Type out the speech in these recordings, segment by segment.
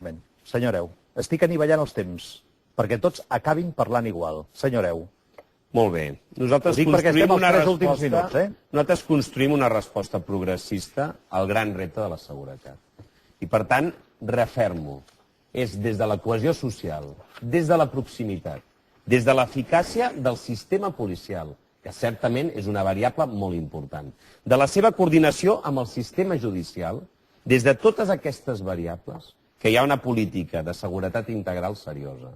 Eficaçment. Senyor Hereu, estic anivellant els temps, perquè tots acabin parlant igual. Senyor Hereu. Molt bé. Nosaltres construïm una resposta progressista al gran repte de la seguretat. I, per tant, refermo. És des de la cohesió social, des de la proximitat, des de l'eficàcia del sistema policial, que certament és una variable molt important, de la seva coordinació amb el sistema judicial, des de totes aquestes variables, que hi ha una política de seguretat integral seriosa.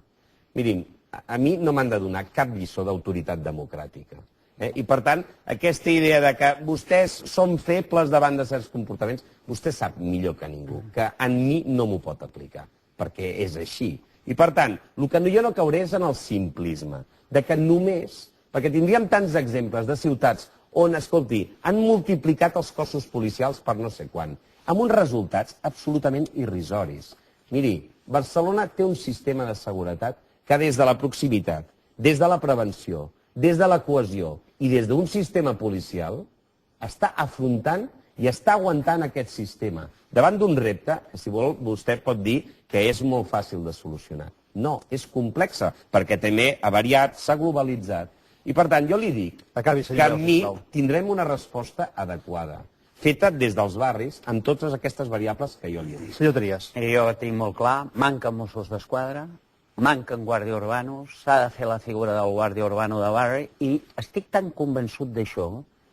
Mirin, a mi no m'han de donar cap lliçó d'autoritat democràtica. I, per tant, aquesta idea de que vostès són febles davant de certs comportaments, vostè sap millor que ningú que a mi no m'ho pot aplicar, perquè és així. I, per tant, el que jo no cauré és en el simplisme, de que només, perquè tindríem tants exemples de ciutats on, escolti, han multiplicat els cossos policials per no sé quan, amb uns resultats absolutament irrisoris. Miri, Barcelona té un sistema de seguretat que des de la proximitat, des de la prevenció, des de la cohesió i des d'un sistema policial està afrontant i està aguantant aquest sistema davant d'un repte que, si vol, vostè pot dir que és molt fàcil de solucionar. No, és complexa, perquè també ha variat, s'ha globalitzat. I, per tant, jo li dic que a mi tindrem una resposta adequada, feta des dels barris, amb totes aquestes variables que jo li he dit. Senyor Trias. Jo ho tinc molt clar, manquen Mossos d'Esquadra, manquen guàrdia urbanos, s'ha de fer la figura del guàrdia urbano de barri, i estic tan convençut d'això,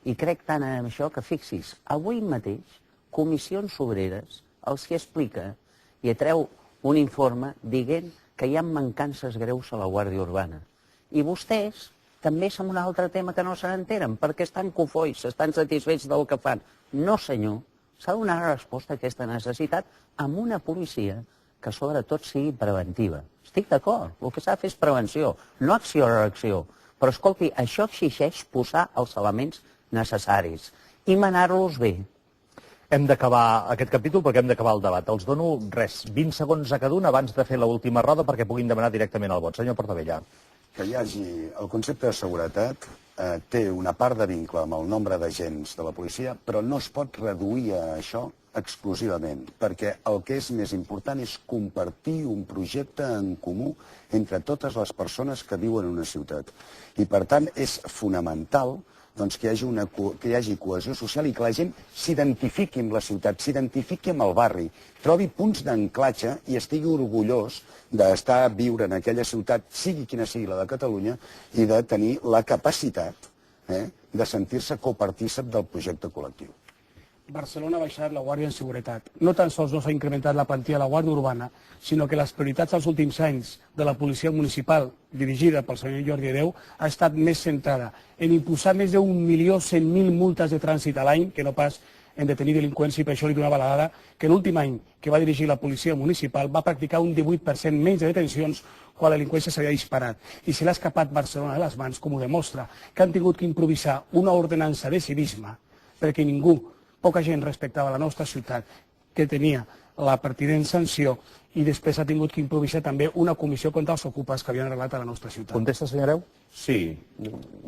i crec tant en això, que fixis, avui mateix, Comissions Obreres els hi explica i treu un informe dient que hi ha mancances greus a la guàrdia urbana. I vostès també són un altre tema que no se n'entenen, perquè estan cofois, estan satisfets del que fan. No, senyor, s'ha de donar resposta a aquesta necessitat amb una policia que sobretot sigui preventiva. Estic d'acord, el que s'ha de fer és prevenció, no acció o reacció. Però, escolti, això exigeix posar els elements necessaris i manar-los bé. Hem d'acabar aquest capítol perquè hem d'acabar el debat. Els dono, 20 segons a cada un abans de fer l'última roda perquè puguin demanar directament el vot. Senyor Portabella. Que hi hagi el concepte de seguretat té una part de vincle amb el nombre d'agents de la policia, però no es pot reduir a això exclusivament, perquè el que és més important és compartir un projecte en comú entre totes les persones que viuen en una ciutat. I, per tant, és fonamental que hi hagi cohesió social i que la gent s'identifiqui amb la ciutat, s'identifiqui amb el barri, trobi punts d'anclatge i estigui orgullós d'estar a viure en aquella ciutat, sigui quina sigui la de Catalunya, i de tenir la capacitat de sentir-se copartícip del projecte col·lectiu. Barcelona ha baixat la Guàrdia en Seguretat. No tan sols no s'ha incrementat la plantilla de la Guàrdia Urbana, sinó que les prioritats dels últims anys de la policia municipal, dirigida pel senyor Jordi Hereu, ha estat més centrada en imposar més de 1.100.000 multes de trànsit a l'any, que no pas en detenir delinqüència, i per això li donava la dada que l'últim any que va dirigir la policia municipal va practicar un 18% menys de detencions quan la delinqüència s'havia disparat. I se l'ha escapat Barcelona de les mans, com ho demostra, que han tingut que improvisar una ordenança de civisme perquè ningú, poca gent respectava la nostra ciutat, que tenia la pertinent sanció, i després ha tingut que improvisar també una comissió contra els ocupes que havien arreglat a la nostra ciutat. Contesta, senyor Hereu? Sí.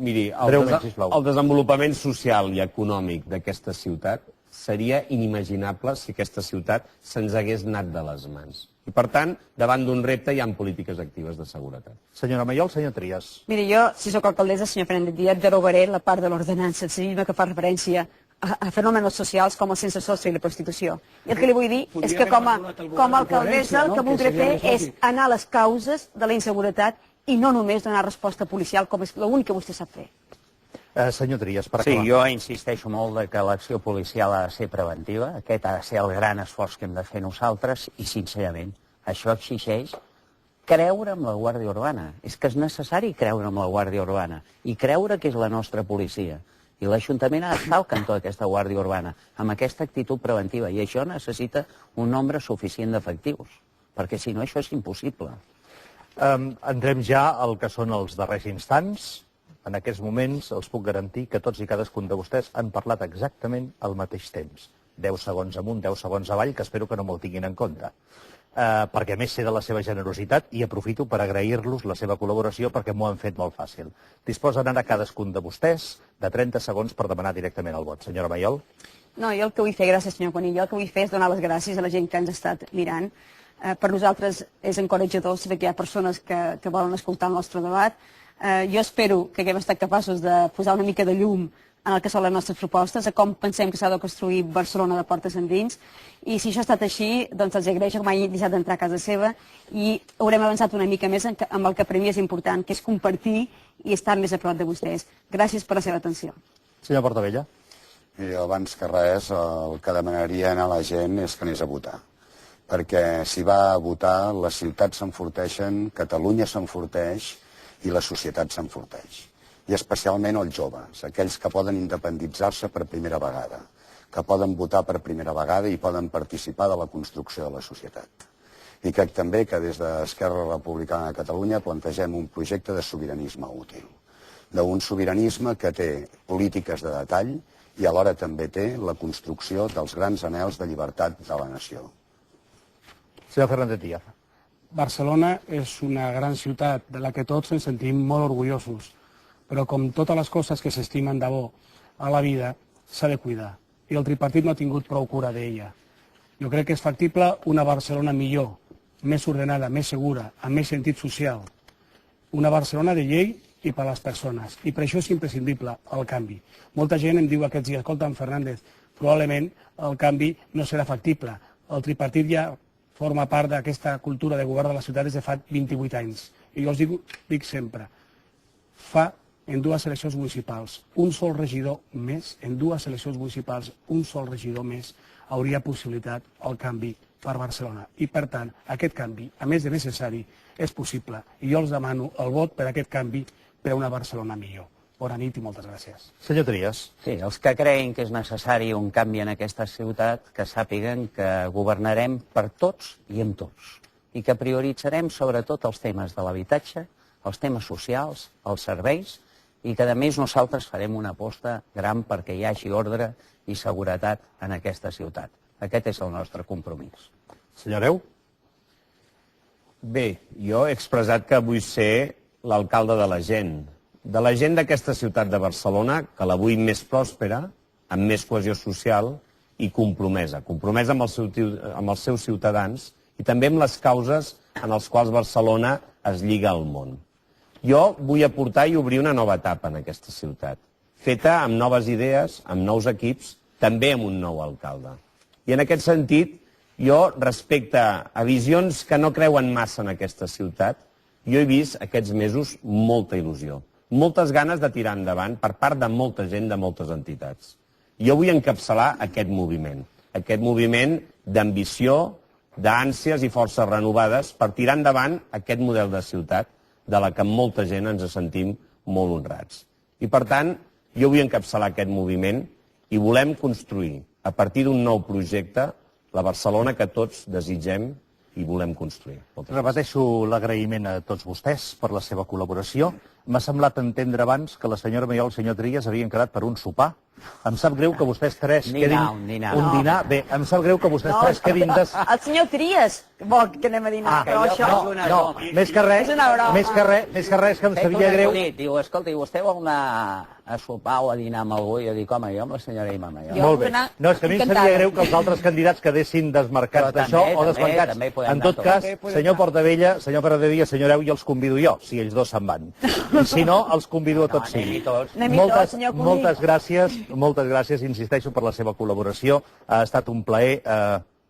Miri, el desenvolupament social i econòmic d'aquesta ciutat seria inimaginable si aquesta ciutat se'ns hagués anat de les mans. I, per tant, davant d'un repte hi ha polítiques actives de seguretat. Senyora Mayol, senyor Trias. Miri, jo, si sóc alcaldessa, senyor Fernández Díaz, derogaré la part de l'ordenança de civisme que fa referència a fenòmenos socials com el sense sostre i la prostitució. I el que li vull dir és que com a alcaldessa el que voldré fer és anar a les causes de la inseguretat i no només donar resposta policial, com és l'únic que vostè sap fer. Senyor Trias, per acabar. Sí, jo insisteixo molt que l'acció policial ha de ser preventiva, aquest ha de ser el gran esforç que hem de fer nosaltres, i sincerament, això exigeix creure en la Guàrdia Urbana. És que és necessari creure en la Guàrdia Urbana i creure que és la nostra policia. I l'Ajuntament ha d'estar al cantó d'aquesta Guàrdia Urbana, amb aquesta actitud preventiva, i això necessita un nombre suficient d'efectius, perquè si no això és impossible. Entrem ja al que són els darrers instants. En aquests moments els puc garantir que tots i cadascun de vostès han parlat exactament al mateix temps. 10 segons amunt, 10 segons avall, que espero que no me'l tinguin en compte. Perquè a més sé de la seva generositat i aprofito per agrair-los la seva col·laboració perquè m'ho han fet molt fàcil. Disposen ara cadascun de vostès de 30 segons per demanar directament el vot. Senyora Mayol. No, jo el que vull fer, gràcies senyor Conill, jo el que vull fer és donar les gràcies a la gent que ens ha estat mirant, Per nosaltres és encoratjador saber que hi ha persones que volen escoltar el nostre debat. Jo espero que haguem estat capaços de posar una mica de llum en el que són les nostres propostes, a com pensem que s'ha de construir Barcelona de portes endins, i si això ha estat així, doncs els agraeixo que m'hagin deixat d'entrar a casa seva i haurem avançat una mica més amb el que per mi és important, que és compartir i estar més a prop de vostès. Gràcies per la seva atenció. Senyor Portabella. Miri, abans que res, el que demanaria a la gent és que anés a votar. Perquè si va a votar, les ciutats s'enforteixen, Catalunya s'enforteix i la societat s'enforteix. I especialment els joves, aquells que poden independitzar-se per primera vegada, que poden votar per primera vegada i poden participar de la construcció de la societat. I crec també que des d'Esquerra Republicana de Catalunya plantegem un projecte de sobiranisme útil, d'un sobiranisme que té polítiques de detall i alhora també té la construcció dels grans anhels de llibertat de la nació. Senyor Fernández Díaz. Barcelona és una gran ciutat de la que tots ens sentim molt orgullosos, però com totes les coses que s'estimen de bo a la vida, s'ha de cuidar. I el tripartit no ha tingut prou cura d'ella. Jo crec que és factible una Barcelona millor, més ordenada, més segura, amb més sentit social. Una Barcelona de llei i per a les persones. I per això és imprescindible el canvi. Molta gent em diu aquests dies, escolta, Fernández, probablement el canvi no serà factible. El tripartit ja forma part d'aquesta cultura de govern de la ciutat des de fa 28 anys. I jo els dic sempre, en dues eleccions municipals, un sol regidor més, en dues eleccions municipals, un sol regidor més, hauria possibilitat el canvi per Barcelona. I, per tant, aquest canvi, a més de necessari, és possible. I jo els demano el vot per aquest canvi per a una Barcelona millor. Bona nit i moltes gràcies. Senyor Trias. Sí, els que creguin que és necessari un canvi en aquesta ciutat, que sàpiguen que governarem per tots i amb tots. I que prioritzarem sobretot els temes de l'habitatge, els temes socials, els serveis, i que, a més, nosaltres farem una aposta gran perquè hi hagi ordre i seguretat en aquesta ciutat. Aquest és el nostre compromís. Senyor Hereu. Bé, jo he expressat que vull ser l'alcalde de la gent d'aquesta ciutat de Barcelona, que la vull més pròspera, amb més cohesió social i compromesa amb els seus ciutadans i també amb les causes en les quals Barcelona es lliga al món. Jo vull aportar i obrir una nova etapa en aquesta ciutat, feta amb noves idees, amb nous equips, també amb un nou alcalde. I en aquest sentit, jo, respecte a visions que no creuen massa en aquesta ciutat, jo he vist aquests mesos molta il·lusió, moltes ganes de tirar endavant per part de molta gent, de moltes entitats. Jo vull encapçalar aquest moviment d'ambició, d'ànsies i forces renovades per tirar endavant aquest model de ciutat de la que molta gent ens sentim molt honrats. I, per tant, jo vull encapçalar aquest moviment i volem construir, a partir d'un nou projecte, la Barcelona que tots desitgem i volem construir. Repeteixo l'agraïment a tots vostès per la seva col·laboració. M'ha semblat entendre abans que la senyora Mayol i el senyor Trias havien quedat per un sopar. Em sap greu que vostès tres quedin... Un dinar. Un dinar. Bé, em sap greu que vostès tres quedin... El senyor Trias vol que anem a dinar, però això... No, més que res, és que em sabia greu... Diu, escolta, i vostè vol anar a sopar o a dinar amb algú? I jo dic, home, jo amb la senyora Imma Mayol. Molt bé. No, és que a mi em sabia greu que els altres candidats quedessin desmarcats d'això o desmarcats. En tot cas, senyor Portabella, senyor Fernández Díaz, senyor Hereu, jo els convido jo, si ells dos se'n van. I si no, els convido a tots cinc. Moltes gràcies, insisteixo, per la seva col·laboració. Ha estat un plaer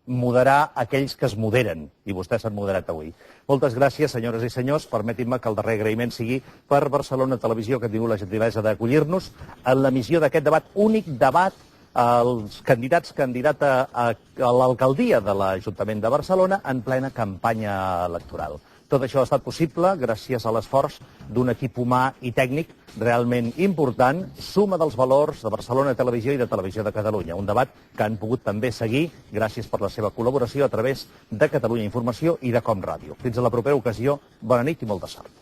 moderar aquells que es moderen, i vostès s'han moderat avui. Moltes gràcies, senyores i senyors. Permetin-me que el darrer agraïment sigui per Barcelona Televisió, que ha tingut la gentilesa d'acollir-nos en l'emissió d'aquest debat, únic debat als candidata a l'alcaldia de l'Ajuntament de Barcelona en plena campanya electoral. Tot això ha estat possible gràcies a l'esforç d'un equip humà i tècnic realment important, suma dels valors de Barcelona Televisió i de Televisió de Catalunya. Un debat que han pogut també seguir gràcies per la seva col·laboració a través de Catalunya Informació i de Com Ràdio. Fins a la propera ocasió, bona nit i molta sort.